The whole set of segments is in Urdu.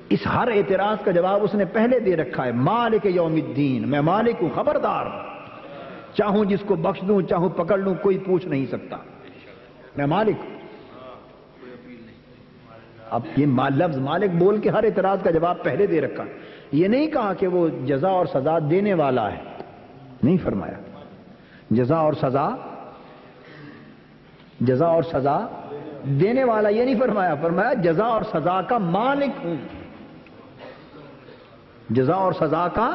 اس ہر اعتراض کا جواب اس نے پہلے دے رکھا ہے، مالک یوم الدین، میں مالک ہوں، خبردار، چاہوں جس کو بخش دوں چاہوں پکڑ لوں، کوئی پوچھ نہیں سکتا، میں مالک ہوں۔ اب یہ لفظ مالک بول کے ہر اعتراض کا جواب پہلے دے رکھا، یہ نہیں کہا کہ وہ جزا اور سزا دینے والا ہے، نہیں فرمایا جزا اور سزا دینے والا، یہ نہیں فرمایا، فرمایا جزا اور سزا کا مالک ہوں، جزا اور سزا کا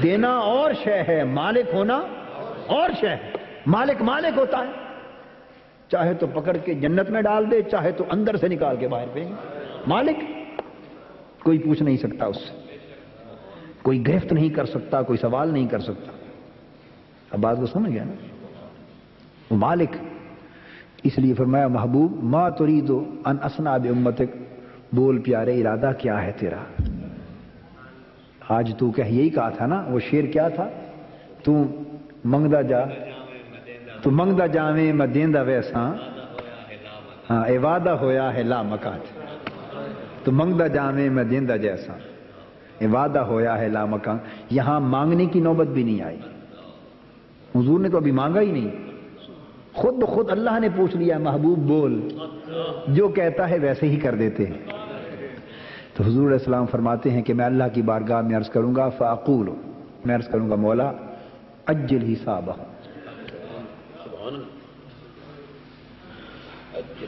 دینا اور شے ہے، مالک ہونا اور شے ہے۔ مالک ہوتا ہے، چاہے تو پکڑ کے جنت میں ڈال دے، چاہے تو اندر سے نکال کے باہر پھینک، مالک، کوئی پوچھ نہیں سکتا اس سے، کوئی گرفت نہیں کر سکتا، کوئی سوال نہیں کر سکتا۔ اب بات کو سمجھ گیا نا، وہ مالک، اس لیے فرمایا محبوب ما تريد ان اصنع بامتک، بول پیارے ارادہ کیا ہے تیرا؟ آج تو کہہ، یہی کہا تھا نا، وہ شعر کیا تھا، تو منگدا جاویں میں دیندا ویساں، ہاں اے وعدہ ہویا ہے لا مکان، تو منگدا جاویں میں دیندا جیسا، اے وعدہ ہویا ہے لا مکان۔ یہاں مانگنے کی نوبت بھی نہیں آئی، حضور نے تو ابھی مانگا ہی نہیں، خود بخود اللہ نے پوچھ لیا محبوب بول، جو کہتا ہے ویسے ہی کر دیتے ہیں۔ تو حضور علیہ السلام فرماتے ہیں کہ میں اللہ کی بارگاہ میں عرض کروں گا، فاقول، میں عرض کروں گا مولا اجل حسابہ۔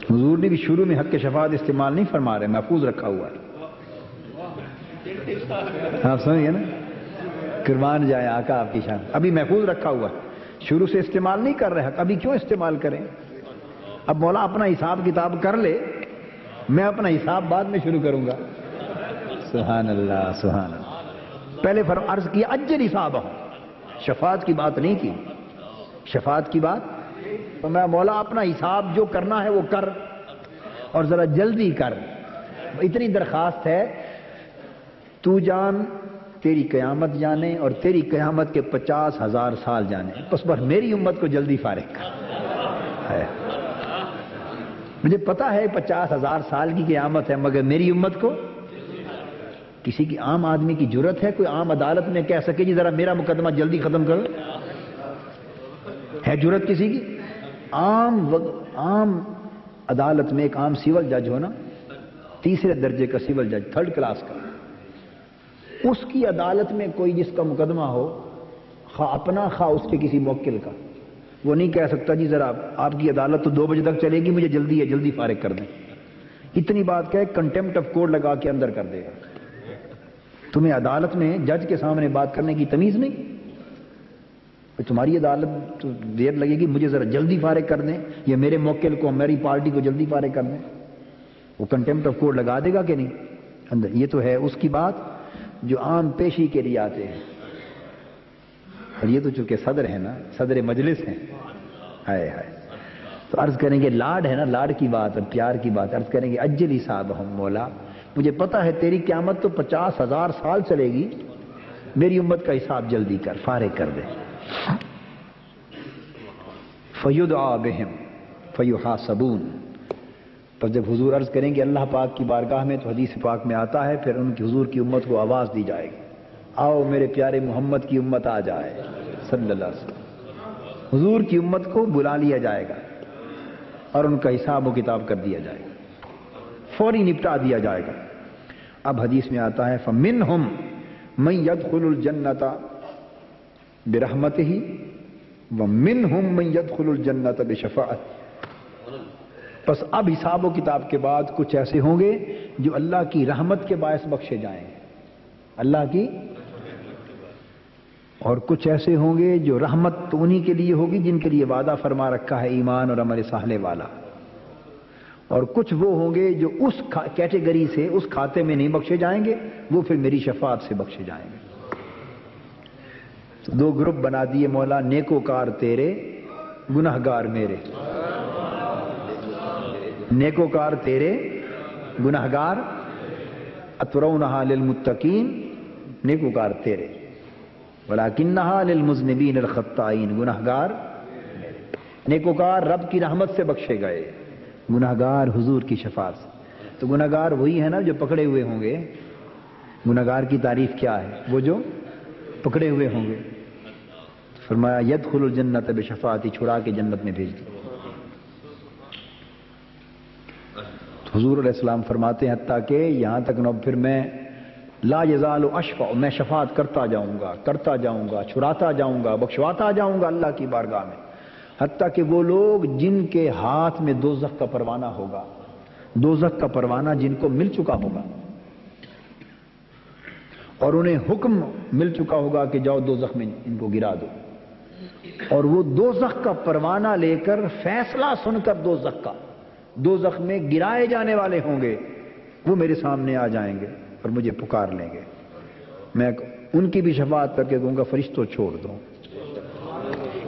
حضور نے بھی شروع میں حق شفاعت استعمال نہیں فرما رہے، محفوظ رکھا ہوا ہے، آپ سمجھ گئے نا، قربان جائے آقا آپ کی شان، ابھی محفوظ رکھا ہوا ہے، شروع سے استعمال نہیں کر رہے، ابھی کیوں استعمال کریں؟ اب مولا اپنا حساب کتاب کر لے، میں اپنا حساب بعد میں شروع کروں گا۔ سبحان اللہ سبحان اللہ، پہلے عرض کیا اجل حسابہ، شفاعت کی بات نہیں کی، شفاعت کی بات، تو میں مولا اپنا حساب جو کرنا ہے وہ کر، اور ذرا جلدی کر، اتنی درخواست ہے، تو جان تیری قیامت جانے اور تیری قیامت کے 50,000 سال جانے، بس میری امت کو جلدی فارغ کر۔ مجھے پتا ہے 50,000 سال کی قیامت ہے، مگر میری امت کو، کسی کی عام آدمی کی جرت ہے کوئی عام عدالت میں کہہ سکے جی ذرا میرا مقدمہ جلدی ختم کرو؟ ہے جرت کسی کی؟ عام عدالت میں ایک عام سول جج ہونا، تیسرے درجے کا سول جج، تھرڈ کلاس کا، اس کی عدالت میں کوئی جس کا مقدمہ ہو، خواہ اپنا خواہ اس کے کسی موکل کا، وہ نہیں کہہ سکتا جی ذرا آپ کی عدالت تو 2 بجے تک چلے گی، مجھے جلدی ہے، جلدی فارغ کر دیں۔ اتنی بات کہے کنٹمپٹ آف کورٹ لگا کے اندر کر دے گا۔ تمہیں عدالت میں جج کے سامنے بات کرنے کی تمیز نہیں؟ تمہاری عدالت تو دیر لگے گی، مجھے ذرا جلدی فارغ کر دیں، یا میرے موکل کو، میری پارٹی کو جلدی فارغ کر دیں، وہ کنٹمپٹ آف کورٹ لگا دے گا کہ نہیں اندر؟ یہ تو ہے اس کی بات جو عام پیشی کے لیے آتے ہیں، اور یہ تو چونکہ صدر ہے نا، صدر مجلس ہیں، ہائے ہائے، تو عرض کریں گے لاڈ ہے نا، لاڈ کی بات اور پیار کی بات، عرض کریں گے اجل حسابہم، مولا مجھے پتا ہے تیری قیامت تو 50,000 سال چلے گی، میری امت کا حساب جلدی کر، فارغ کر دے۔ فیدعا بہم فیحاسبون، پر جب حضور عرض کریں گے اللہ پاک کی بارگاہ میں، تو حدیث پاک میں آتا ہے پھر ان کی حضور کی امت کو آواز دی جائے گی، آؤ میرے پیارے محمد کی امت آ جائے صلی اللہ علیہ وسلم۔ حضور کی امت کو بلا لیا جائے گا اور ان کا حساب و کتاب کر دیا جائے گا، فوری نپٹا دیا جائے گا۔ اب حدیث میں آتا ہے فَمِنْهُمْ مَنْ يَدْخُلُ الْجَنَّةَ بِرَحْمَتِهِ وَمِنْهُمْ مَنْ يَدْخُلُ الْجَنَّةَ بِشَفَاعَتِهِ۔ پس اب حساب و کتاب کے بعد کچھ ایسے ہوں گے جو اللہ کی رحمت کے باعث بخشے جائیں گے، اللہ کی، اور کچھ ایسے ہوں گے جو رحمت تو انہی کے لیے ہوگی جن کے لیے وعدہ فرما رکھا ہے ایمان اور عمل صالح والا، اور کچھ وہ ہوں گے جو اس کیٹیگری سے، اس کھاتے میں نہیں بخشے جائیں گے، وہ پھر میری شفاعت سے بخشے جائیں گے۔ تو 2 گروپ بنا دیے مولا، نیکوکار تیرے، گنہگار میرے، نیکوکار تیرے، گنہگار، اترونہا للمتقین، نیکوکار تیرے، ولیکنہا للمذنبین الخطائین، گنہگار میرے۔ نیکوکار رب کی رحمت سے بخشے گئے، گنہگار حضور کی شفاعت سے۔ تو گناہگار وہی ہے نا جو پکڑے ہوئے ہوں گے. گناہگار کی تعریف کیا ہے؟ وہ جو پکڑے ہوئے ہوں گے. فرمایا یدخل الجنت بشفاعتی، چھڑا کے جنت میں بھیج دیا. حضور علیہ السلام فرماتے ہیں حتیٰ کہ یہاں تک نہ پھر میں لا یزال اشفع، میں شفاعت کرتا جاؤں گا، چھڑاتا جاؤں گا، بخشواتا جاؤں گا اللہ کی بارگاہ میں، حتیٰ کہ وہ لوگ جن کے ہاتھ میں دوزخ کا پروانہ ہوگا، دوزخ کا پروانہ جن کو مل چکا ہوگا اور انہیں حکم مل چکا ہوگا کہ جاؤ دوزخ میں ان کو گرا دو، اور وہ دوزخ کا پروانہ لے کر فیصلہ سن کر دوزخ میں گرائے جانے والے ہوں گے، وہ میرے سامنے آ جائیں گے اور مجھے پکار لیں گے. میں ان کی بھی شفاعت کر کے کہوں گا فرشتوں چھوڑ دو،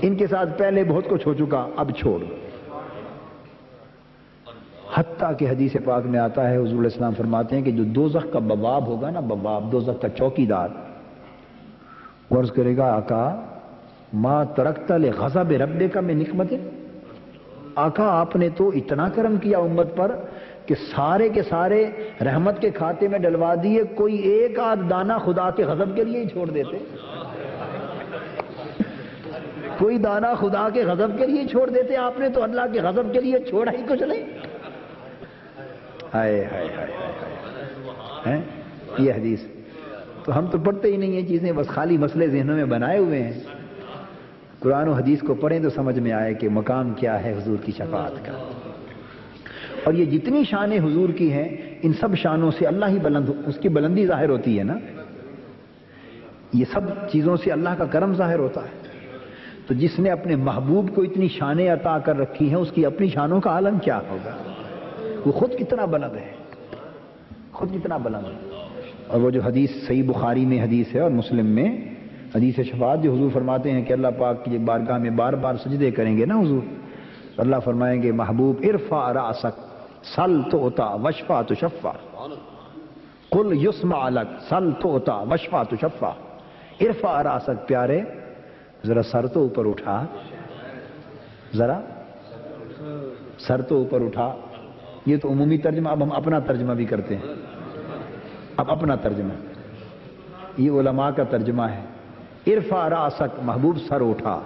ان کے ساتھ پہلے بہت کچھ ہو چکا، اب چھوڑ دو. حتیٰ کہ حدیث پاک میں آتا ہے حضور علیہ السلام فرماتے ہیں کہ جو دوزخ کا بواب ہوگا نا، بواب دوزخ کا چوکیدار، عرض کرے گا آقا ما ترکت لغضب ربک من نقمت، آقا آپ نے تو اتنا کرم کیا امت پر کہ سارے کے سارے رحمت کے کھاتے میں ڈلوا دیے، کوئی ایک آدھ دانہ خدا کے غضب کے لیے ہی چھوڑ دیتے، کوئی دانہ خدا کے غضب کے لیے چھوڑ دیتے، آپ نے تو اللہ کے غضب کے لیے چھوڑا ہی کچھ نہیں. ہائے ہائے ہائے ہائے، یہ حدیث تو ہم تو پڑھتے ہی نہیں ہیں چیزیں، بس خالی مسئلے ذہنوں میں بنائے ہوئے ہیں. قرآن و حدیث کو پڑھیں تو سمجھ میں آئے کہ مقام کیا ہے حضور کی شفاعت کا. اور یہ جتنی شانیں حضور کی ہیں ان سب شانوں سے اللہ ہی بلند، اس کی بلندی ظاہر ہوتی ہے نا، یہ سب چیزوں سے اللہ کا کرم ظاہر ہوتا ہے. تو جس نے اپنے محبوب کو اتنی شانیں عطا کر رکھی ہیں اس کی اپنی شانوں کا عالم کیا ہوگا، وہ خود کتنا بلند ہے، خود کتنا بلند ہے. اور وہ جو حدیث صحیح بخاری میں حدیث ہے اور مسلم میں حدیث شفاعت جو حضور فرماتے ہیں کہ اللہ پاک کی بارگاہ میں بار بار سجدے کریں گے نا حضور، تو اللہ فرمائیں گے محبوب ارفع رأسک سل تؤطا واشفع تشفع، قل یسمع لک سل تؤطا واشفع تشفع. ارفع رأسک، پیارے ذرا سر تو اوپر اٹھا، ذرا سر تو اوپر اٹھا. یہ تو عمومی ترجمہ، اب ہم اپنا ترجمہ بھی کرتے ہیں. اب اپنا ترجمہ، یہ علماء کا ترجمہ ہے. ارفع رأسک، محبوب سر اٹھا.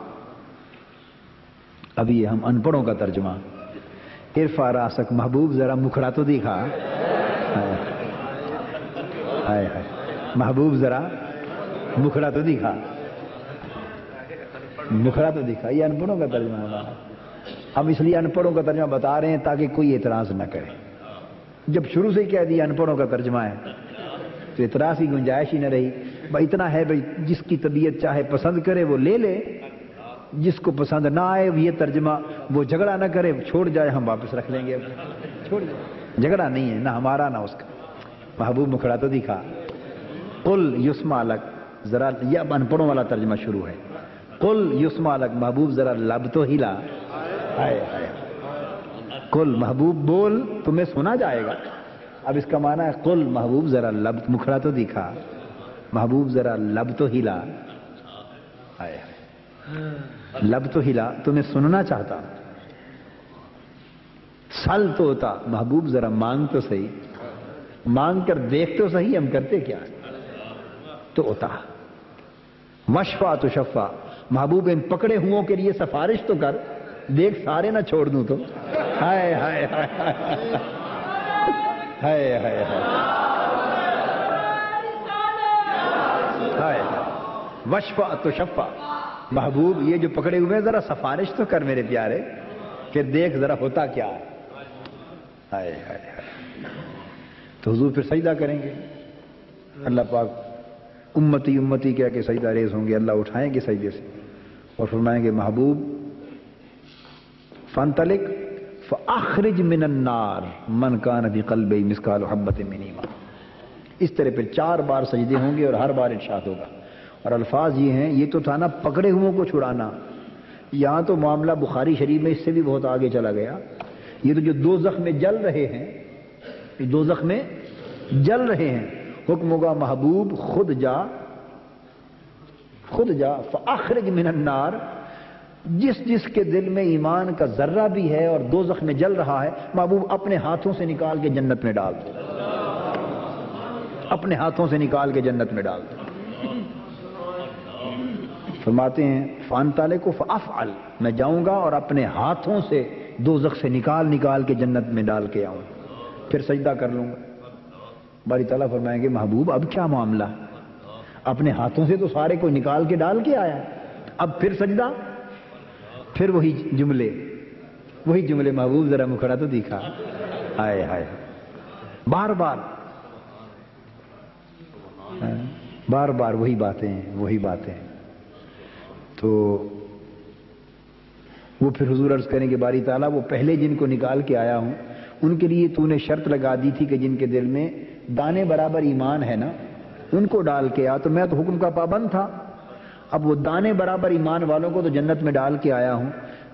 اب یہ ہم ان پڑھوں کا ترجمہ، ارفع رأسک، محبوب ذرا مکھڑا تو دکھا. ہائے ہائے، محبوب ذرا مکھڑا تو دکھا، مکھڑا تو دکھا. یہ ان پڑھوں کا ترجمہ ہے ہمارا. ہم اس لیے ان پڑھوں کا ترجمہ بتا رہے ہیں تاکہ کوئی اعتراض نہ کرے. جب شروع سے ہی کہہ دیا ان پڑھوں کا ترجمہ ہے تو اعتراض کی گنجائش ہی نہ رہی. بھائی اتنا ہے بھائی، جس کی طبیعت چاہے پسند کرے وہ لے لے، جس کو پسند نہ آئے یہ ترجمہ وہ جھگڑا نہ کرے، چھوڑ جائے، ہم واپس رکھ لیں گے. چھوڑ جائے، جھگڑا نہیں ہے، نہ ہمارا نہ اس کا. محبوب مکھڑا تو دکھا. قل یسمع لک، ذرا یہ اب ان پڑھوں والا ترجمہ شروع ہے. قل یسمع لک، محبوب ذرا لب تو ہلا. ہائے ہائے، قل محبوب بول، تمہیں سنا جائے گا. اب اس کا معنی ہے قل محبوب ذرا لب، مکھڑا تو دکھا، محبوب ذرا لب تو ہلا. ہائے ہائے، لب تو ہلا، تمہیں سننا چاہتا. سل تو ہوتا، محبوب ذرا مانگ تو صحیح، مانگ کر دیکھ تو صحیح ہم کرتے کیا. تو ہوتا وشفع تو شفع، محبوب ان پکڑے ہوں کے لیے سفارش تو کر، دیکھ سارے نہ چھوڑ دوں تو. ہائے ہائے ہائے ہائے ہائے ہائے، وشفع تو شفع، محبوب یہ جو پکڑے ہوئے ذرا سفارش تو کر میرے پیارے کہ دیکھ ذرا ہوتا کیا ہے. ہائے ہائے ہائے. تو حضور پھر سجدہ کریں گے، اللہ پاک امتی امتی کہہ کے سجدہ ریز ہوں گے، اللہ اٹھائیں گے سجدے سے اور فرمائیں گے محبوب فانطلق فاخرج من النار من کان فی قلبہ مثقال حبۃ من ایمان. اس طرح پھر 4 بار سجدے ہوں گے اور ہر بار ارشاد ہوگا. اور الفاظ یہ ہیں، یہ تو تھا نا پکڑے ہوئوں کو چھڑانا، یہاں تو معاملہ بخاری شریف میں اس سے بھی بہت آگے چلا گیا. یہ تو جو دوزخ میں جل رہے ہیں، دوزخ میں جل رہے ہیں، حکم ہوگا محبوب خود جا، خود جا، فاخرج من النار، جس جس کے دل میں ایمان کا ذرہ بھی ہے اور دوزخ میں جل رہا ہے، محبوب اپنے ہاتھوں سے نکال کے جنت میں ڈال دو، اپنے ہاتھوں سے نکال کے جنت میں ڈال دو۔ فرماتے ہیں فانطلق فافعل، میں جاؤں گا اور اپنے ہاتھوں سے دوزخ سے نکال کے جنت میں ڈال کے آؤں، پھر سجدہ کر لوں گا۔ باری تعالیٰ فرمائیں گے محبوب اب کیا معاملہ، اپنے ہاتھوں سے تو سارے کو نکال کے ڈال کے آیا، اب پھر سجدہ؟ پھر وہی جملے محبوب ذرا مکھڑا تو دکھا، ہائے ہائے، بار بار وہی باتیں۔ تو وہ پھر حضور عرض کریں کہ باری تعالیٰ وہ پہلے جن کو نکال کے آیا ہوں ان کے لیے تو نے شرط لگا دی تھی کہ جن کے دل میں دانے برابر ایمان ہے نا ان کو ڈال کے آ، تو میں تو حکم کا پابند تھا، اب وہ دانے برابر ایمان والوں کو تو جنت میں ڈال کے آیا ہوں،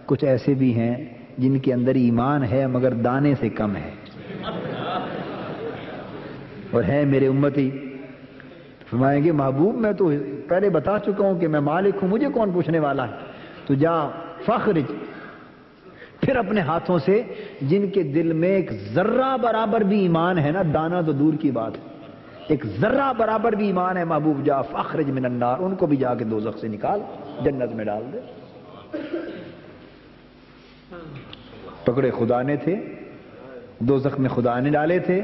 کچھ ایسے بھی ہیں جن کے اندر ایمان ہے مگر دانے سے کم ہے اور ہے میرے امتی۔ فرمائیں گے محبوب میں تو پہلے بتا چکا ہوں کہ میں مالک ہوں، مجھے کون پوچھنے والا ہے، تو جا فخرج، پھر اپنے ہاتھوں سے جن کے دل میں ایک ذرہ برابر بھی ایمان ہے نا، دانا تو دور کی بات ہے، ایک ذرہ برابر بھی ایمان ہے، محبوب جا فخرج من النار، ان کو بھی جا کے دوزخ سے نکال جنت میں ڈال دے۔ پکڑے خدا نے تھے، دوزخ میں خدا نے ڈالے تھے،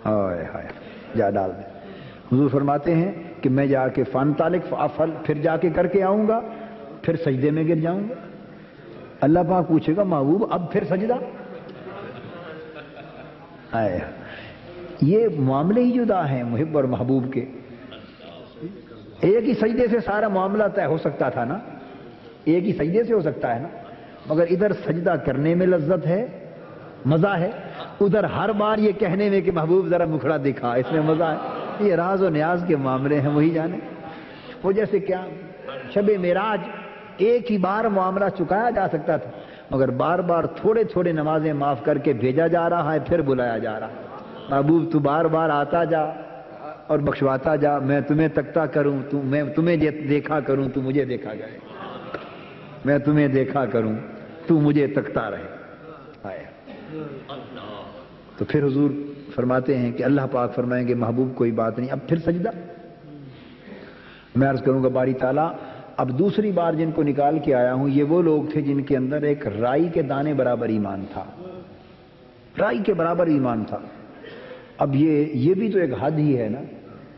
ہائے ہائے، جا ڈال دے۔ حضور فرماتے ہیں کہ میں جا کے فانطلق فافعل، پھر جا کے کر کے آؤں گا، پھر سجدے میں گر جاؤں گا۔ اللہ پاک پوچھے گا محبوب اب پھر سجدہ؟ آئے، یہ معاملے ہی جدا ہیں محب اور محبوب کے۔ ایک ہی سجدے سے سارا معاملہ طے ہو سکتا تھا نا، ایک ہی سجدے سے ہو سکتا ہے نا، مگر ادھر سجدہ کرنے میں لذت ہے، مزہ ہے، ادھر ہر بار یہ کہنے میں کہ محبوب ذرا مکھڑا دکھا، اس میں مزہ ہے۔ یہ راز و نیاز کے معاملے ہیں، وہی جانے۔ وہ جیسے کیا شب معراج ایک ہی بار معاملہ چکایا جا سکتا تھا، مگر بار بار تھوڑے تھوڑے نمازیں معاف کر کے بھیجا جا رہا ہے، پھر بلایا جا رہا ہے۔ محبوب تو بار بار آتا جا اور بخشواتا جا، میں تمہیں تکتا کروں، میں تمہیں دیکھا کروں، تو مجھے دیکھا جائے، میں تمہیں دیکھا کروں، تو مجھے تکتا رہے۔ آیا تو پھر حضور فرماتے ہیں کہ اللہ پاک فرمائیں گے محبوب کوئی بات نہیں، اب پھر سجدہ؟ میں عرض کروں گا باری تعالیٰ اب دوسری بار جن کو نکال کے آیا ہوں یہ وہ لوگ تھے جن کے اندر ایک رائی کے دانے برابر ایمان تھا، رائی کے برابر ایمان تھا۔ اب یہ بھی تو ایک حد ہی ہے نا،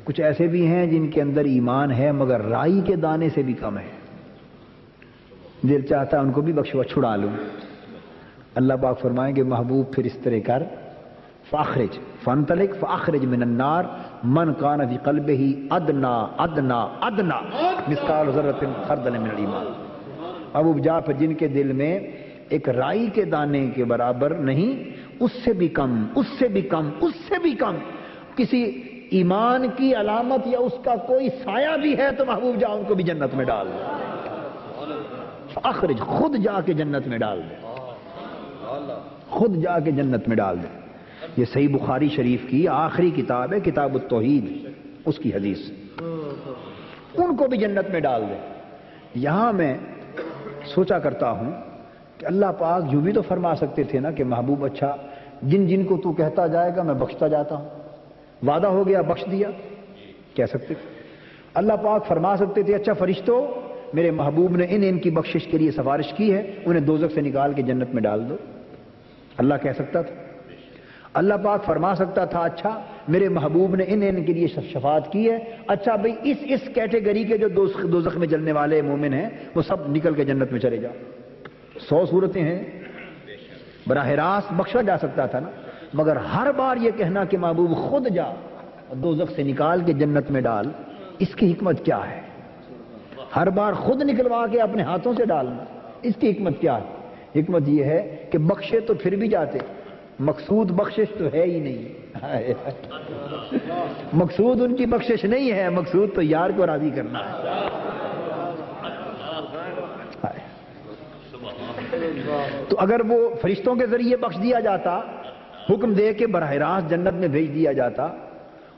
کچھ ایسے بھی ہیں جن کے اندر ایمان ہے مگر رائی کے دانے سے بھی کم ہے، دل چاہتا ہے ان کو بھی بخشوا چھڑا لوں۔ اللہ پاک فرمائیں گے محبوب پھر اس طرح کر، فاخرج فانطلق فاخرج من النار من کان فی قلبہ ادنا ادنا ادنا مثقال ذرۃ خردل من الایمان۔ محبوب جا پھر جن کے دل میں ایک رائی کے دانے کے برابر نہیں، اس سے بھی کم، اس سے بھی کم، اس سے بھی کم کسی ایمان کی علامت یا اس کا کوئی سایہ بھی ہے تو محبوب جا ان کو بھی جنت میں ڈال دے، فاخرج، خود جا کے جنت میں ڈال دے، خود جا کے جنت میں ڈال دے۔ یہ صحیح بخاری شریف کی آخری کتاب ہے، کتاب التوحید، اس کی حدیث، ان کو بھی جنت میں ڈال دے۔ یہاں میں سوچا کرتا ہوں کہ اللہ پاک جو بھی تو فرما سکتے تھے نا کہ محبوب اچھا جن جن کو تو کہتا جائے گا میں بخشتا جاتا ہوں، وعدہ ہو گیا بخش دیا، کہہ سکتے تھے۔ اللہ پاک فرما سکتے تھے اچھا فرشتوں میرے محبوب نے ان کی بخشش کے لیے سفارش کی ہے، انہیں دوزخ سے نکال کے جنت میں ڈال دو، اللہ کہہ سکتا تھا۔ اللہ پاک فرما سکتا تھا اچھا میرے محبوب نے ان کے لیے شفاعت کی ہے، اچھا بھئی اس کیٹیگری کے جو دوزخ میں جلنے والے مومن ہیں وہ سب نکل کے جنت میں چلے جاؤ۔ 100 صورتیں ہیں، براہ راست بخشا جا سکتا تھا نا، مگر ہر بار یہ کہنا کہ محبوب خود جا دوزخ سے نکال کے جنت میں ڈال، اس کی حکمت کیا ہے؟ ہر بار خود نکلوا کے اپنے ہاتھوں سے ڈالنا، اس کی حکمت کیا ہے؟ حکمت یہ ہے کہ بخشے تو پھر بھی جاتے، مقصود بخشش تو ہے ہی نہیں، مقصود ان کی بخشش نہیں ہے، مقصود تو یار کو راضی کرنا ہے۔ تو اگر وہ فرشتوں کے ذریعے بخش دیا جاتا، حکم دے کے براہ راست جنت میں بھیج دیا جاتا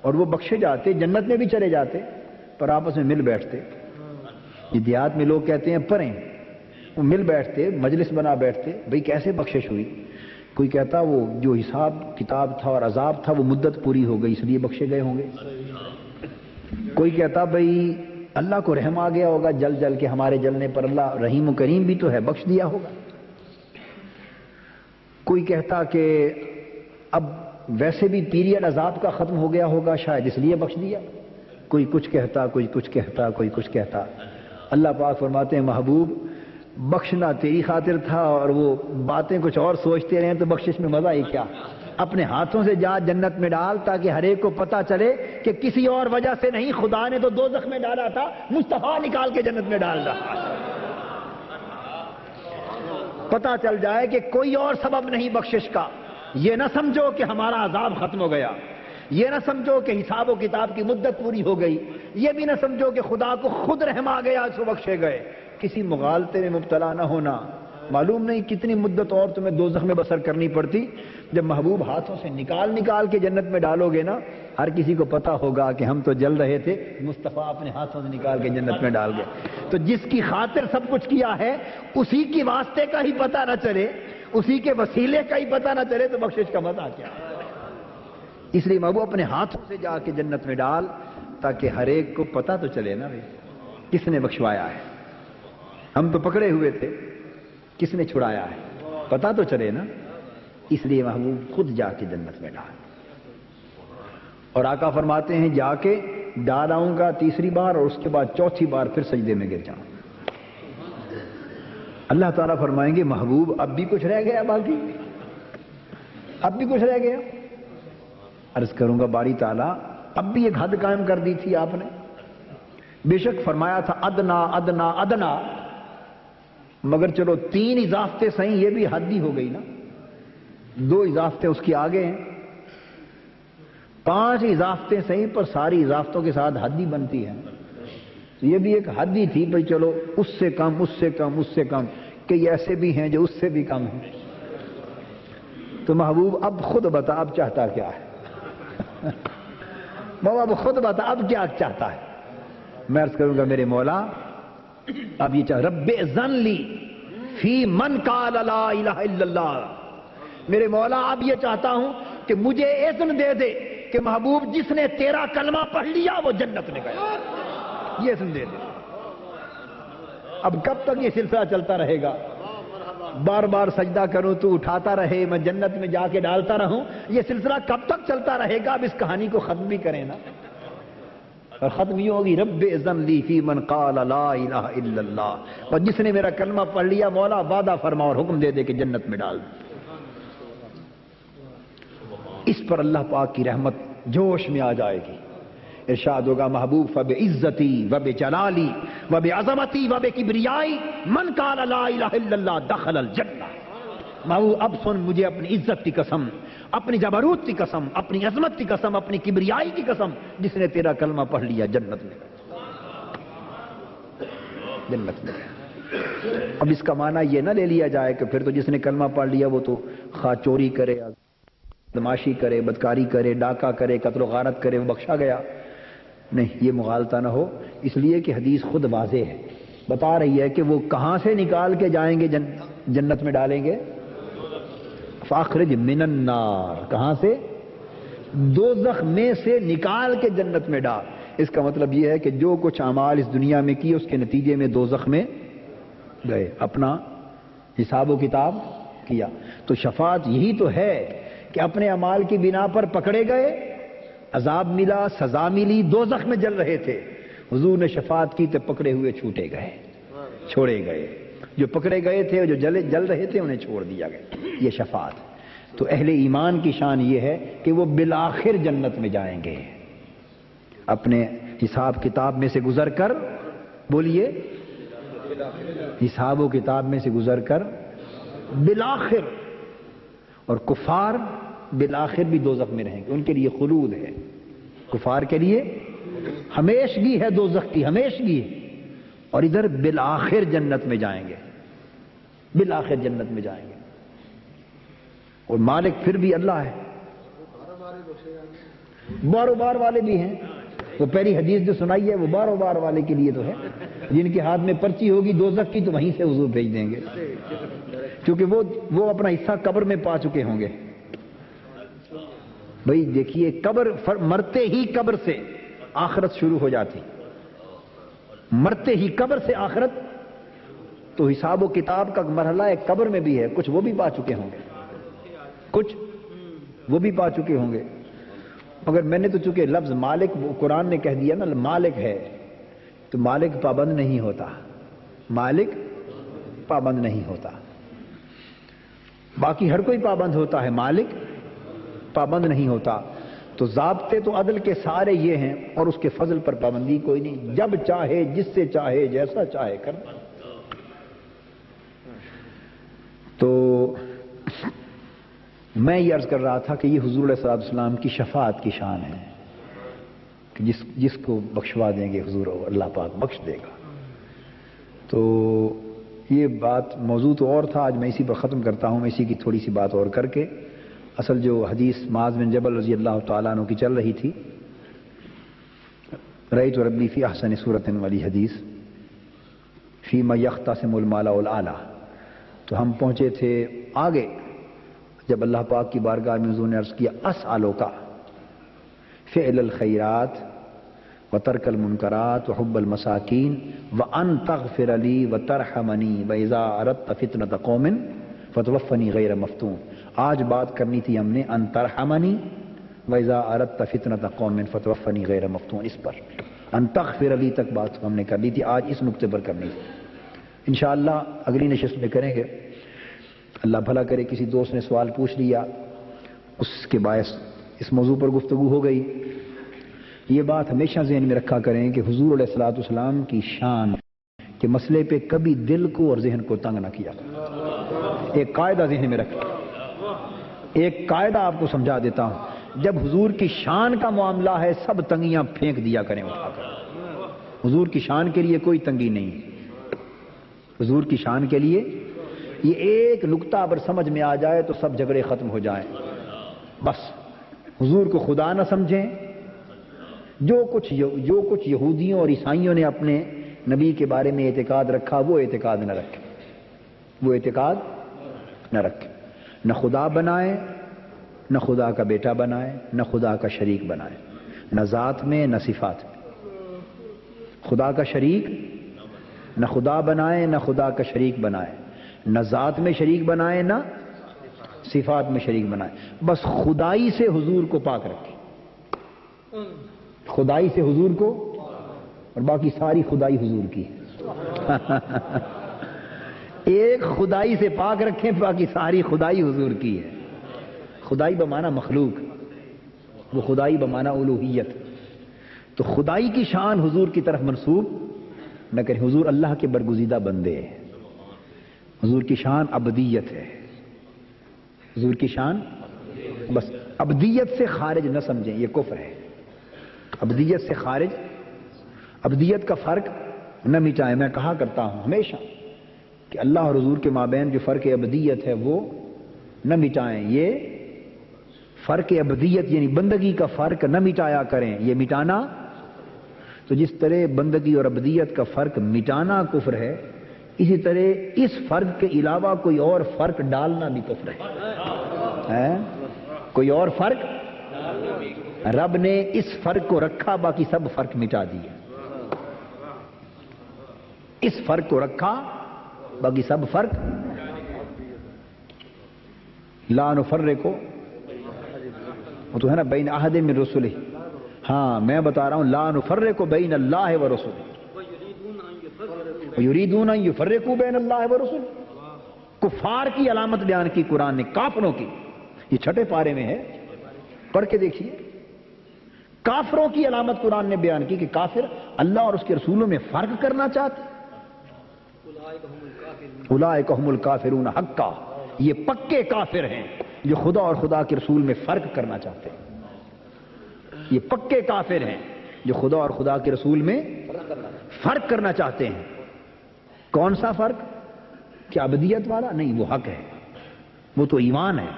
اور وہ بخشے جاتے، جنت میں بھی چلے جاتے، پر آپس میں مل بیٹھتے، یہ دیہات میں لوگ کہتے ہیں پڑھیں، وہ مل بیٹھتے، مجلس بنا بیٹھتے، بھئی کیسے بخشش ہوئی؟ کوئی کہتا وہ جو حساب کتاب تھا اور عذاب تھا وہ مدت پوری ہو گئی اس لیے بخشے گئے ہوں گے۔ کوئی کہتا بھئی اللہ کو رحم آ گیا ہوگا جل جل کے، ہمارے جلنے پر اللہ رحیم و کریم بھی تو ہے، بخش دیا ہوگا۔ کوئی کہتا کہ اب ویسے بھی پیریڈ عذاب کا ختم ہو گیا ہوگا شاید اس لیے بخش دیا۔ کوئی کچھ کہتا، کوئی کچھ کہتا، کوئی کچھ کہتا۔ اللہ پاک فرماتے ہیں محبوب بخشنا تیری خاطر تھا اور وہ باتیں کچھ اور سوچتے رہیں تو بخشش میں مزہ ہی کیا؟ اپنے ہاتھوں سے جا جنت میں ڈال تاکہ ہر ایک کو پتہ چلے کہ کسی اور وجہ سے نہیں، خدا نے تو دوزخ میں ڈالا تھا، مصطفیٰ نکال کے جنت میں ڈال رہا۔ پتہ چل جائے کہ کوئی اور سبب نہیں بخشش کا۔ یہ نہ سمجھو کہ ہمارا عذاب ختم ہو گیا، یہ نہ سمجھو کہ حساب و کتاب کی مدت پوری ہو گئی، یہ بھی نہ سمجھو کہ خدا کو خود رحم آ گیا سو بخشے گئے۔ کسی مغالطے میں مبتلا نہ ہونا۔ معلوم نہیں کتنی مدت اور تمہیں دوزخ میں بسر کرنی پڑتی، جب محبوب ہاتھوں سے نکال کے جنت میں ڈالو گے نا، ہر کسی کو پتا ہوگا کہ ہم تو جل رہے تھے، مصطفیٰ اپنے ہاتھوں سے نکال کے جنت میں ڈال گئے۔ تو جس کی خاطر سب کچھ کیا ہے اسی کی واسطے کا ہی پتہ نہ چلے، اسی کے وسیلے کا ہی پتہ نہ چلے تو بخشش کا مزہ کیا؟ اس لیے محبوب اپنے ہاتھوں سے جا کے جنت میں ڈال تاکہ ہر ایک کو پتہ تو چلے نا کس نے بخشوایا ہے۔ ہم تو پکڑے ہوئے تھے، کس نے چھڑایا ہے پتہ تو چلے نا۔ اس لیے محبوب خود جا کے جنت میں ڈال۔ اور آقا فرماتے ہیں جا کے ڈال آؤں گا تیسری بار اور اس کے بعد چوتھی بار پھر سجدے میں گر جاؤں۔ اللہ تعالیٰ فرمائیں گے محبوب اب بھی کچھ رہ گیا، باقی اب بھی کچھ رہ گیا؟ عرض کروں گا باری تعالیٰ اب بھی ایک حد قائم کر دی تھی آپ نے، بے شک فرمایا تھا ادنا ادنا ادنا، مگر چلو 3 اضافتے صحیح، یہ بھی حد ہی ہو گئی نا، 2 اضافتے اس کی آگے ہیں، 5 اضافتے صحیح پر ساری اضافتوں کے ساتھ حد ہی بنتی ہے، یہ بھی ایک حد ہی تھی بھائی چلو اس سے کم اس سے کم اس سے کم، کہ ایسے بھی ہیں جو اس سے بھی کم ہیں۔ تو محبوب اب خود بتا اب چاہتا کیا ہے؟ بابا اب خود بتا اب کیا چاہتا ہے؟ میں عرض کروں گا میرے مولا اب یہ چاہ رب اذن لی فی من قال لا الہ الا اللہ، میرے مولا اب یہ چاہتا ہوں کہ مجھے اذن دے دے کہ محبوب جس نے تیرا کلمہ پڑھ لیا وہ جنت میں گیا، یہ اذن دے دے۔ اب کب تک یہ سلسلہ چلتا رہے گا؟ بار بار سجدہ کروں تو اٹھاتا رہے، میں جنت میں جا کے ڈالتا رہوں، یہ سلسلہ کب تک چلتا رہے گا؟ اب اس کہانی کو ختم بھی کریں نا، اور ختم یہ ہوگی رب اذن لی فی من قال لا الہ الا اللہ، اور جس نے میرا کلمہ پڑھ لیا مولا وعدہ فرما اور حکم دے دے کہ جنت میں ڈال دے۔ اس پر اللہ پاک کی رحمت جوش میں آ جائے گی، ارشاد ہوگا محبوب فبعزتی وبجلالی وبعظمتی وبکبریائی من قال لا الہ الا اللہ دخل الجنہ۔ محبوب اب سن مجھے اپنی عزت کی قسم، اپنی جبروت کی قسم، اپنی عظمت کی قسم، اپنی کبریائی کی قسم، جس نے تیرا کلمہ پڑھ لیا جنت میں، جنت میں۔ اب اس کا معنی یہ نہ لے لیا جائے کہ پھر تو جس نے کلمہ پڑھ لیا وہ تو خواہ چوری کرے، بدماشی کرے، بدکاری کرے، ڈاکہ کرے، قتل و غارت کرے وہ بخشا گیا، نہیں، یہ مغالطہ نہ ہو، اس لیے کہ حدیث خود واضح ہے، بتا رہی ہے کہ وہ کہاں سے نکال کے جائیں گے جنت میں ڈالیں گے؟ فاخرج من النار، کہاں سے؟ دوزخ میں سے نکال کے جنت میں ڈال۔ اس کا مطلب یہ ہے کہ جو کچھ اعمال اس دنیا میں کیے اس کے نتیجے میں دوزخ میں گئے، اپنا حساب و کتاب کیا۔ تو شفاعت یہی تو ہے کہ اپنے اعمال کی بنا پر پکڑے گئے، عذاب ملا، سزا ملی، دوزخ میں جل رہے تھے، حضور نے شفاعت کی تو پکڑے ہوئے چھوٹے گئے، چھوڑے گئے، جو پکڑے گئے تھے جو جل رہے تھے انہیں چھوڑ دیا گیا، یہ شفاعت۔ تو اہل ایمان کی شان یہ ہے کہ وہ بالآخر جنت میں جائیں گے، اپنے حساب کتاب میں سے گزر کر، بولیے حساب و کتاب میں سے گزر کر بالآخر، اور کفار بالآخر بھی دوزخ میں رہیں گے، ان کے لیے خلود ہے، کفار کے لیے ہمیشگی ہے دوزخ کی، ہمیشگی ہے، اور ادھر بالآخر جنت میں جائیں گے، بالآخر جنت میں جائیں گے، اور مالک پھر بھی اللہ ہے، باروبار والے بھی ہیں، وہ پہلی حدیث جو سنائی ہے وہ باروں بار والے کے لیے تو ہے، جن کے ہاتھ میں پرچی ہوگی دوزخ کی تو وہیں سے حضور بھیج دیں گے، کیونکہ وہ اپنا حصہ قبر میں پا چکے ہوں گے۔ بھئی دیکھیے قبر، مرتے ہی قبر سے آخرت شروع ہو جاتی، مرتے ہی قبر سے آخرت، تو حساب و کتاب کا مرحلہ ایک قبر میں بھی ہے، کچھ وہ بھی پا چکے ہوں گے، کچھ وہ بھی پا چکے ہوں گے۔ مگر میں نے تو چونکہ لفظ مالک قرآن نے کہہ دیا نا مالک ہے، تو مالک پابند نہیں ہوتا، مالک پابند نہیں ہوتا، باقی ہر کوئی پابند ہوتا ہے، مالک پابند نہیں ہوتا۔ تو ضابطے تو عدل کے سارے یہ ہیں، اور اس کے فضل پر پابندی کوئی نہیں، جب چاہے جس سے چاہے جیسا چاہے کر۔ تو میں یہ عرض کر رہا تھا کہ یہ حضور علیہ السلام کی شفاعت کی شان ہے کہ جس کو بخشوا دیں گے حضور اللہ پاک بخش دے گا۔ تو یہ بات موضوع تو اور تھا، آج میں اسی پر ختم کرتا ہوں، میں اسی کی تھوڑی سی بات اور کر کے، اصل جو حدیث معاذ بن جبل رضی اللہ تعالیٰ عنہ کی چل رہی تھی، رأیت ربی فی احسن صورت والی حدیث، فیما یختصم المال والاعلیٰ، تو ہم پہنچے تھے آگے جب اللہ پاک کی بارگاہ میں حضور نے عرض کیا اسألک فعل الخیرات وترک المنکرات وحب المساکین وان تغفر لی وترحمنی واذا اردت فتنة قوم فتوفنی غیر مفتون۔ آج بات کرنی تھی ہم نے ان ترحمنی واذا اردت فتنة قوم فتوفنی غیر مفتون، اس پر ان تغفر لی تک بات ہم نے کر لی تھی، آج اس نقطے پر کرنی تھی، انشاءاللہ اگلی نشست میں کریں گے۔ اللہ بھلا کرے کسی دوست نے سوال پوچھ لیا، اس کے باعث اس موضوع پر گفتگو ہو گئی۔ یہ بات ہمیشہ ذہن میں رکھا کریں کہ حضور علیہ الصلوۃ والسلام کی شان کے مسئلے پہ کبھی دل کو اور ذہن کو تنگ نہ کیا کریں۔ ایک قاعدہ ذہن میں رکھیں، ایک قاعدہ آپ کو سمجھا دیتا ہوں، جب حضور کی شان کا معاملہ ہے سب تنگیاں پھینک دیا کریں اٹھا کر۔ حضور کی شان کے لیے کوئی تنگی نہیں ہے، حضور کی شان کے لیے یہ ایک نقطہ اگر سمجھ میں آ جائے تو سب جھگڑے ختم ہو جائیں۔ بس حضور کو خدا نہ سمجھیں، جو کچھ یہودیوں اور عیسائیوں نے اپنے نبی کے بارے میں اعتقاد رکھا وہ اعتقاد نہ رکھیں، وہ اعتقاد نہ رکھیں، نہ خدا بنائیں، نہ خدا کا بیٹا بنائیں، نہ خدا کا شریک بنائیں، نہ ذات میں نہ صفات میں، خدا کا شریک نہ خدا بنائیں، نہ خدا کا شریک بنائیں، نہ ذات میں شریک بنائیں، نہ صفات میں شریک بنائیں، بس خدائی سے حضور کو پاک رکھیں، خدائی سے حضور کو، اور باقی ساری خدائی حضور کی ہے۔ ایک خدائی سے پاک رکھیں، باقی ساری خدائی حضور کی ہے۔ خدائی بمعنی مخلوق، وہ خدائی بمعنی الوہیت، تو خدائی کی شان حضور کی طرف منسوب نہ کریں۔ حضور اللہ کے برگزیدہ بندے ہیں، حضور کی شان عبدیت ہے، حضور کی شان بس عبدیت سے خارج نہ سمجھیں، یہ کفر ہے۔ عبدیت سے خارج، عبدیت کا فرق نہ مٹائیں۔ میں کہا کرتا ہوں ہمیشہ کہ اللہ اور حضور کے مابین جو فرق عبدیت ہے وہ نہ مٹائیں، یہ فرق عبدیت یعنی بندگی کا فرق نہ مٹایا کریں، یہ مٹانا، تو جس طرح بندگی اور عبدیت کا فرق مٹانا کفر ہے، اسی طرح اس فرق کے علاوہ کوئی اور فرق ڈالنا بھی کفر ہے۔ کوئی اور فرق، رب نے اس فرق کو رکھا، باقی سب فرق مٹا دیے، اس فرق کو رکھا باقی سب فرق، لا نفرق، وہ تو ہے نا بین احد من رسلہ، ہاں میں بتا رہا ہوں لا نفرق بین اللہ و رسلہ، یریدون ان یفرقوا بین اللہ و رسلہ۔ کفار کی علامت بیان کی قرآن نے، کافروں کی، یہ چھٹے پارے میں ہے، پڑھ کے دیکھیے، کافروں کی علامت قرآن نے بیان کی کہ کافر اللہ اور اس کے رسولوں میں فرق کرنا چاہتے، اولئک هم الکافرون حقا، یہ پکے کافر ہیں جو خدا اور خدا کے رسول میں فرق کرنا چاہتے ہیں، یہ پکے کافر ہیں جو خدا اور خدا کے رسول میں فرق کرنا چاہتے ہیں۔ کون سا فرق؟ کیا عبدیت والا؟ نہیں، وہ حق ہے، وہ تو ایمان ہے۔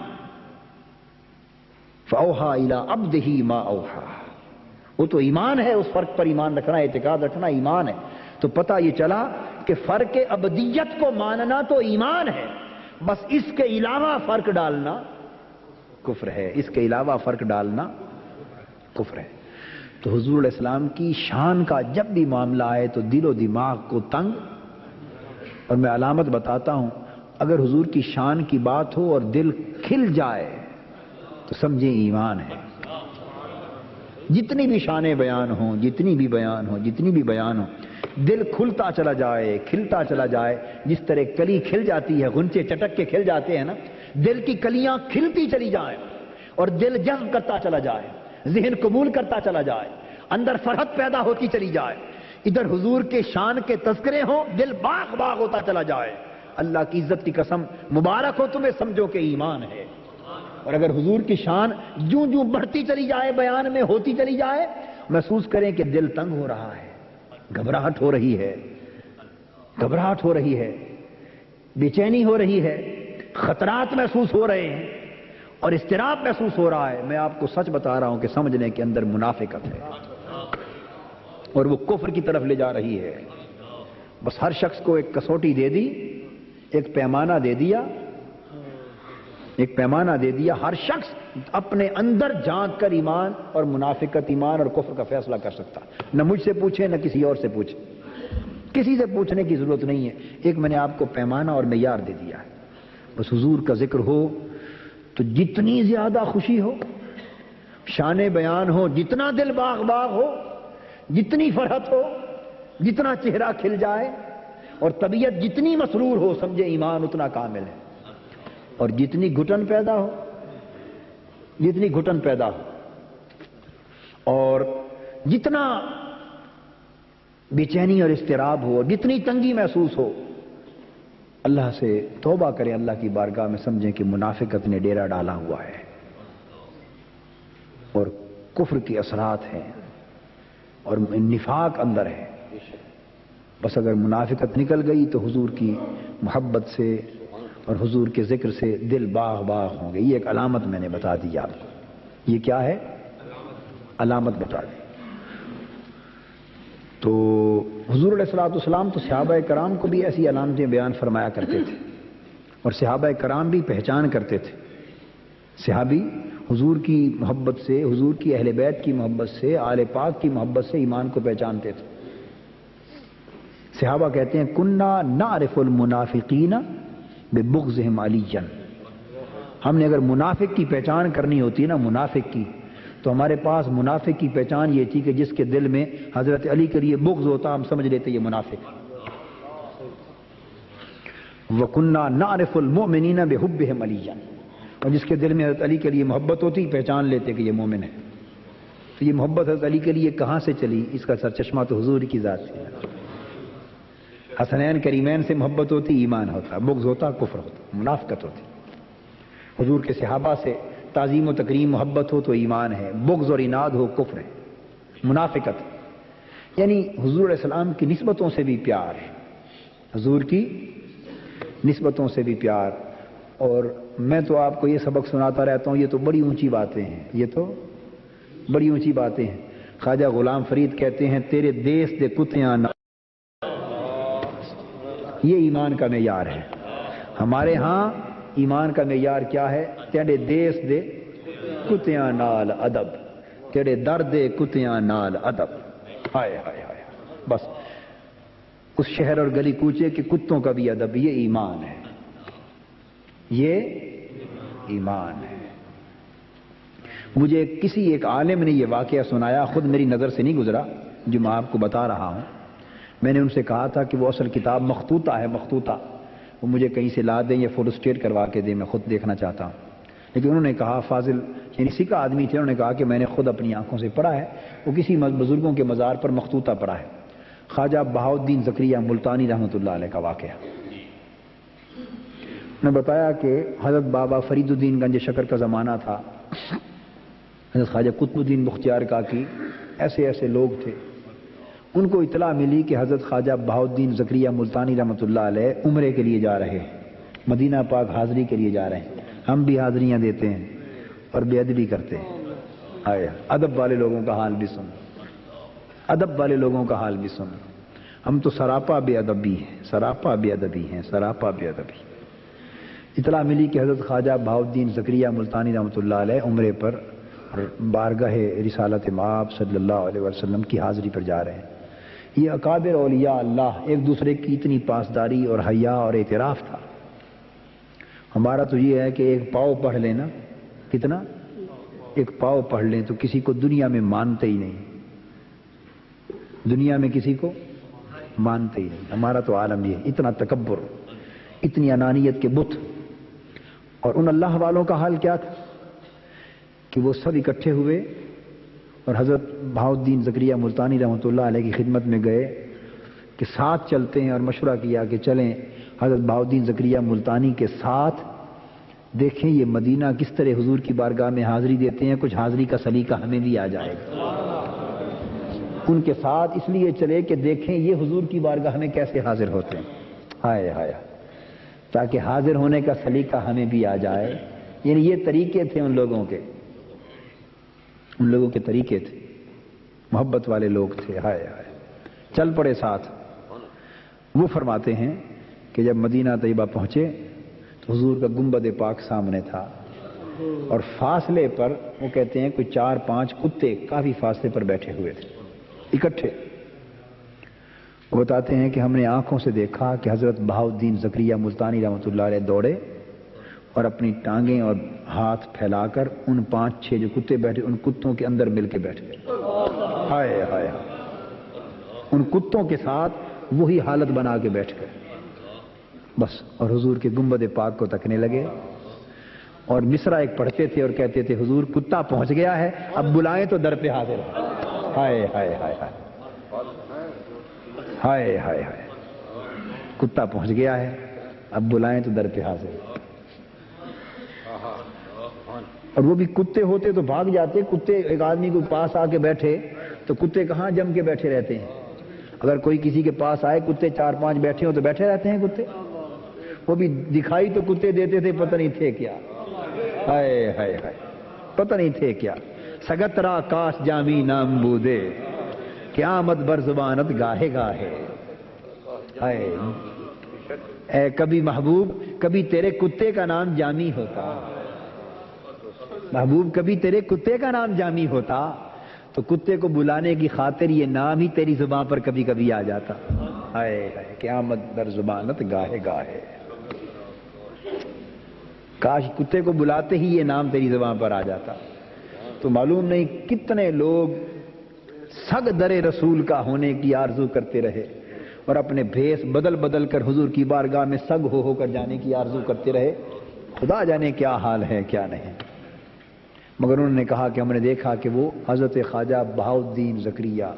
فَأَوْحَىٰ إِلَىٰ عَبْدِهِ مَا أَوْحَىٰ، وہ تو ایمان ہے، اس فرق پر ایمان رکھنا، اعتقاد رکھنا ایمان ہے۔ تو پتہ یہ چلا کہ فرق ابدیت کو ماننا تو ایمان ہے، بس اس کے علاوہ فرق ڈالنا کفر ہے، اس کے علاوہ فرق ڈالنا کفر ہے۔ تو حضور علیہ السلام کی شان کا جب بھی معاملہ آئے تو دل و دماغ کو تنگ، اور میں علامت بتاتا ہوں، اگر حضور کی شان کی بات ہو اور دل کھل جائے تو سمجھیں ایمان ہے۔ جتنی بھی شانیں بیان ہوں، جتنی بھی بیان ہوں، دل کھلتا چلا جائے، کھلتا چلا جائے، جس طرح کلی کھل جاتی ہے، غنچے چٹک کے کھل جاتے ہیں نا، دل کی کلیاں کھلتی چلی جائیں اور دل جذب کرتا چلا جائے، ذہن قبول کرتا چلا جائے، اندر فرحت پیدا ہوتی چلی جائے، ادھر حضور کے شان کے تذکرے ہوں، دل باغ باغ ہوتا چلا جائے، اللہ کی عزت کی قسم مبارک ہو تمہیں، سمجھو کہ ایمان ہے۔ اور اگر حضور کی شان جوں جوں بڑھتی چلی جائے، بیان میں ہوتی چلی جائے، محسوس کریں کہ دل تنگ ہو رہا ہے، گھبراہٹ ہو رہی ہے، بے چینی ہو رہی ہے، خطرات محسوس ہو رہے ہیں اور اضطراب محسوس ہو رہا ہے، میں آپ کو سچ بتا رہا ہوں کہ سمجھ لیں کہ اندر منافقت ہے اور وہ کفر کی طرف لے جا رہی ہے۔ بس ہر شخص کو ایک کسوٹی دے دی، ایک پیمانہ دے دیا، ہر شخص اپنے اندر جھانک کر ایمان اور منافقت، ایمان اور کفر کا فیصلہ کر سکتا، نہ مجھ سے پوچھے نہ کسی اور سے پوچھے، کسی سے پوچھنے کی ضرورت نہیں ہے، ایک میں نے آپ کو پیمانہ اور معیار دے دیا ہے۔ بس حضور کا ذکر ہو تو جتنی زیادہ خوشی ہو، شان بیان ہو، جتنا دل باغ باغ ہو، جتنی فرحت ہو، جتنا چہرہ کھل جائے اور طبیعت جتنی مسرور ہو، سمجھے ایمان اتنا کامل ہے، اور جتنی گھٹن پیدا ہو اور جتنا بے چینی اور اضطراب ہو اور جتنی تنگی محسوس ہو، اللہ سے توبہ کریں، اللہ کی بارگاہ میں، سمجھیں کہ منافقت نے ڈیرا ڈالا ہوا ہے اور کفر کے اثرات ہیں اور نفاق اندر ہے۔ بس اگر منافقت نکل گئی تو حضور کی محبت سے اور حضور کے ذکر سے دل باغ باغ ہوں گے۔ یہ ایک علامت میں نے بتا دی آپ کو، یہ کیا ہے؟ علامت بتا دی۔ تو حضور علیہ الصلوۃ والسلام تو صحابہ کرام کو بھی ایسی علامتیں بیان فرمایا کرتے تھے اور صحابہ کرام بھی پہچان کرتے تھے۔ صحابی حضور کی محبت سے، حضور کی اہل بیت کی محبت سے، آل پاک کی محبت سے ایمان کو پہچانتے تھے۔ صحابہ کہتے ہیں کننا نعرف المنافقین ببغضهم علیًا، ہم نے اگر منافق کی پہچان کرنی ہوتی نا، منافق کی، تو ہمارے پاس منافق کی پہچان یہ تھی کہ جس کے دل میں حضرت علی کے لیے بغض ہوتا، ہم سمجھ لیتے یہ منافق۔ وَكُنَّا نَعْرِفُ الْمُؤْمِنِينَ بِحُبِّهِمْ عَلِيًّا، اور جس کے دل میں حضرت علی کے لیے محبت ہوتی پہچان لیتے کہ یہ مومن ہے۔ تو یہ محبت حضرت علی کے لیے کہاں سے چلی؟ اس کا سرچشمہ تو حضور کی ذات سے۔ حسنین کریمین سے محبت ہوتی ایمان ہوتا، بغض ہوتا کفر ہوتا، منافقت ہوتی۔ حضور کے صحابہ سے تعظیم و تکریم محبت ہو تو ایمان ہے، بغض اور عناد ہو کفر ہے، منافقت ہے۔ یعنی حضور علیہ السلام کی نسبتوں سے بھی پیار ہے، حضور کی نسبتوں سے بھی پیار۔ اور میں تو آپ کو یہ سبق سناتا رہتا ہوں، یہ تو بڑی اونچی باتیں ہیں، یہ تو بڑی اونچی باتیں ہیں۔ خواجہ غلام فرید کہتے ہیں تیرے دیس دے کتیاں نہ، یہ ایمان کا معیار ہے۔ ہمارے ہاں ایمان کا معیار کیا ہے؟ تیرے دیس دے کتیاں نال ادب، تیرے درد دے کتیاں نال ادب۔ ہائے ہائے ہائے، بس اس شہر اور گلی کوچے کے کتوں کا بھی ادب، یہ ایمان ہے، یہ ایمان ہے۔ مجھے کسی ایک عالم نے یہ واقعہ سنایا، خود میری نظر سے نہیں گزرا، جو میں آپ کو بتا رہا ہوں۔ میں نے ان سے کہا تھا کہ وہ اصل کتاب مخطوطہ ہے، مخطوطہ، وہ مجھے کہیں سے لا دیں یا فوٹو اسٹیٹ کروا کے دیں، میں خود دیکھنا چاہتا ہوں۔ لیکن انہوں نے کہا، فاضل یعنی سکہ آدمی تھے، انہوں نے کہا کہ میں نے خود اپنی آنکھوں سے پڑھا ہے، وہ کسی بزرگوں کے مزار پر مخطوطہ پڑھا ہے، خواجہ بہاؤالدین زکریا ملتانی رحمۃ اللہ علیہ کا واقعہ۔ نے بتایا کہ حضرت بابا فرید الدین گنج شکر کا زمانہ تھا، حضرت خواجہ قطب الدین بختیار کاکی، ایسے ایسے لوگ تھے۔ ان کو اطلاع ملی کہ حضرت خواجہ بہاؤالدین زکریا ملتانی رحمۃ اللہ علیہ عمرے کے لیے جا رہے ہیں، مدینہ پاک حاضری کے لیے جا رہے ہیں۔ ہم بھی حاضریاں دیتے ہیں اور بے ادبی کرتے ہیں، آیا ادب والے لوگوں کا حال بھی سن، ادب والے لوگوں کا حال بھی سن. ہم تو سراپا بے ادبی ہیں، سراپا بے ادبی ہیں، سراپا بے ادبی. اطلاع ملی کہ حضرت خواجہ بہاؤالدین زکریا ملتانی رحمۃ اللہ علیہ عمرے پر بارگاہ رسالت مآب صلی اللہ علیہ وسلم کی حاضری پر جا رہے ہیں. یہ اکابر اولیاء اللہ ایک دوسرے کی اتنی پاسداری اور حیا اور اعتراف تھا. ہمارا تو یہ ہے کہ ایک پاؤ پڑھ لینا، کتنا؟ ایک پاؤ پڑھ لیں تو کسی کو دنیا میں مانتے ہی نہیں، دنیا میں کسی کو مانتے ہی نہیں. ہمارا تو عالم یہ اتنا تکبر، اتنی انانیت کے بت. اور ان اللہ والوں کا حال کیا تھا کہ وہ سب اکٹھے ہوئے اور حضرت بہاؤالدین زکریا ملتانی رحمۃ اللہ علیہ کی خدمت میں گئے کہ ساتھ چلتے ہیں، اور مشورہ کیا کہ چلیں حضرت بہاؤالدین زکریا ملتانی کے ساتھ دیکھیں یہ مدینہ کس طرح حضور کی بارگاہ میں حاضری دیتے ہیں، کچھ حاضری کا سلیقہ ہمیں بھی آ جائے گا. ان کے ساتھ اس لیے چلے کہ دیکھیں یہ حضور کی بارگاہ میں کیسے حاضر ہوتے ہیں. ہائے ہائے، تاکہ حاضر ہونے کا سلیقہ ہمیں بھی آ جائے. یعنی یہ طریقے تھے ان لوگوں کے، ان لوگوں کے طریقے تھے، محبت والے لوگ تھے. ہائے ہائے، چل پڑے ساتھ. وہ فرماتے ہیں کہ جب مدینہ طیبہ پہنچے تو حضور کا گنبد پاک سامنے تھا، اور فاصلے پر وہ کہتے ہیں کوئی 4-5 کتے کافی فاصلے پر بیٹھے ہوئے تھے اکٹھے. وہ بتاتے ہیں کہ ہم نے آنکھوں سے دیکھا کہ حضرت بہاؤالدین زکریا ملتانی رحمۃ اللہ علیہ دوڑے اور اپنی ٹانگیں اور ہاتھ پھیلا کر ان 5-6 جو کتے بیٹھے ان کتوں کے اندر مل کے بیٹھ گئے. ہائے ہائے، ان کتوں کے ساتھ وہی حالت بنا کے بیٹھ گئے بس. اور حضور کے گنبد پاک کو تکنے لگے اور مصرع ایک پڑھتے تھے اور کہتے تھے حضور کتا پہنچ گیا ہے، اب بلائیں تو در پہ حاضر ہے. ہائے ہائے ہائے ہائے ہائے ہائے ہائے، کتا پہنچ گیا ہے، اب بلائیں تو در پہ حاضر ہے. اور وہ بھی کتے ہوتے تو بھاگ جاتے. کتے ایک آدمی کو پاس آ کے بیٹھے تو کتے کہاں جم کے بیٹھے رہتے ہیں. اگر کوئی کسی کے پاس آئے کتے 4-5 بیٹھے ہوں تو بیٹھے رہتے ہیں کتے. وہ بھی دکھائی تو کتے دیتے تھے، پتہ نہیں تھے کیا. ہائے ہائے ہائے، پتہ نہیں تھے کیا. سگترا کاش جامی نام بودے قیامت بر زبانت گاہے گاہے. ہائے اے کبھی محبوب کبھی تیرے کتے کا نام جامی ہوتا، محبوب کبھی تیرے کتے کا نام جامی ہوتا تو کتے کو بلانے کی خاطر یہ نام ہی تیری زبان پر کبھی کبھی آ جاتا. ہائے ہائے قیامت بر زبانت گاہے گاہے. کاش کتے کو بلاتے ہی یہ نام تیری زبان پر آ جاتا. تو معلوم نہیں کتنے لوگ سگ در رسول کا ہونے کی آرزو کرتے رہے اور اپنے بھیس بدل بدل کر حضور کی بارگاہ میں سگ ہو کر جانے کی آرزو کرتے رہے. خدا جانے کیا حال ہے کیا نہیں. مگر انہوں نے کہا کہ ہم نے دیکھا کہ وہ حضرت خواجہ بہاؤالدین زکریا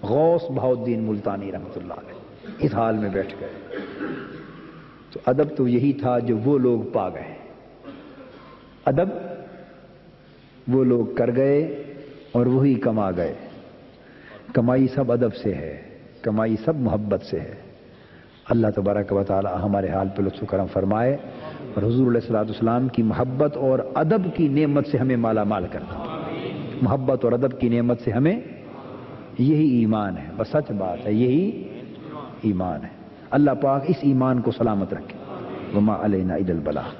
غوث بہاؤالدین ملتانی رحمۃ اللہ علیہ اس حال میں بیٹھ گئے. تو ادب تو یہی تھا جو وہ لوگ پا گئے، ادب وہ لوگ کر گئے اور وہی کما گئے. کمائی سب ادب سے ہے، کمائی سب محبت سے ہے. اللہ تبارک و تعالی ہمارے حال پہ لطف و کرم فرمائے اور حضور علیہ الصلوۃ والسلام کی محبت اور ادب کی نعمت سے ہمیں مالا مال کر دے. محبت اور ادب کی نعمت سے ہمیں، یہی ایمان ہے، بس سچ بات ہے، یہی ایمان ہے. اللہ پاک اس ایمان کو سلامت رکھے. وما علینا الا البلاغ.